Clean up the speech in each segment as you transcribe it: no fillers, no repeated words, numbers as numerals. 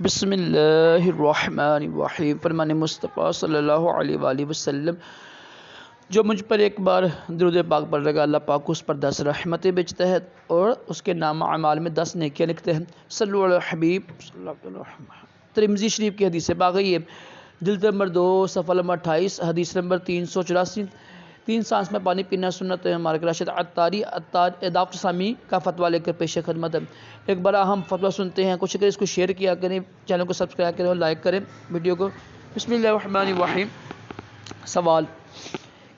بسم اللہ الرحمن الرحیم۔ فرمان مصطفیٰ صلی اللہ علیہ وآلہ وسلم، جو مجھ پر ایک بار درود پاک پڑھ لگا، اللہ پاک اس پر 10 رحمتیں بیچتا ہے اور اس کے نام اعمال میں 10 نیکیاں لکھتے ہیں۔ صلو علی الحبیب صلی اللہ علیہ وسلم۔ ترمذی شریف کی حدیث ہے، باقی جلد نمبر 2 صفحہ نمبر 28 حدیث نمبر 384۔ 3 سانس میں پانی پینا سنت ہے۔ ہمارے راشد عطاری ڈاکٹر سامی کا فتویٰ لے کر پیش خدمت ہے۔ ایک بار ہم فتویٰ سنتے ہیں، کوشش کریں اس کو شیئر کیا کریں، چینل کو سبسکرائب کریں اور لائک کریں ویڈیو کو۔ بسم اللہ الرحمن الرحیم۔ سوال: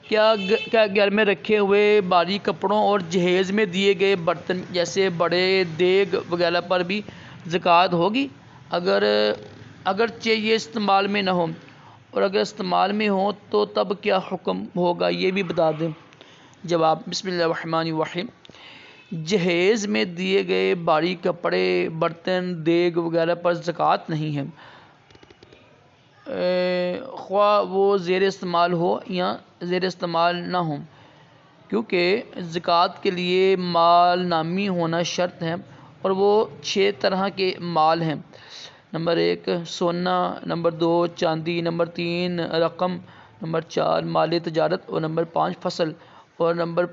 کیا گھر میں رکھے ہوئے بھاری کپڑوں اور جہیز میں دیے گئے برتن جیسے بڑے دیگ وغیرہ پر بھی زکوٰۃ ہوگی؟ اگرچہ یہ استعمال میں نہ ہو اور اگر استعمال میں ہو تو تب کیا حکم ہوگا، یہ بھی بتا دیں۔ جواب: بسم اللہ الرحمن الرحیم۔ جہیز میں دیے گئے بھاری کپڑے، برتن، دیگ وغیرہ پر زکوٰۃ نہیں ہے، خواہ وہ زیر استعمال ہو یا زیر استعمال نہ ہو، کیونکہ زکوٰۃ کے لیے مال نامی ہونا شرط ہے، اور وہ 6 طرح کے مال ہیں: نمبر 1 سونا، نمبر 2 چاندی، نمبر 3 رقم، نمبر 4 مال تجارت، اور نمبر 5 فصل، اور نمبر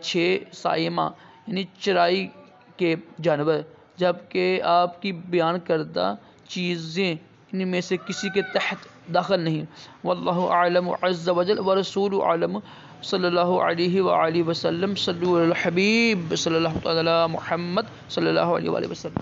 6 سائمہ یعنی چرائی کے جانور، جبکہ آپ کی بیان کردہ چیزیں ان میں سے کسی کے تحت داخل نہیں۔ واللہ اعلم عز وجل ورسولہ اعلم۔ صلی اللہ علیہ وآلہ وسلم۔ صلو علی الحبیب صلی اللہ علی محمد صلی اللہ علیہ وآلہ وسلم۔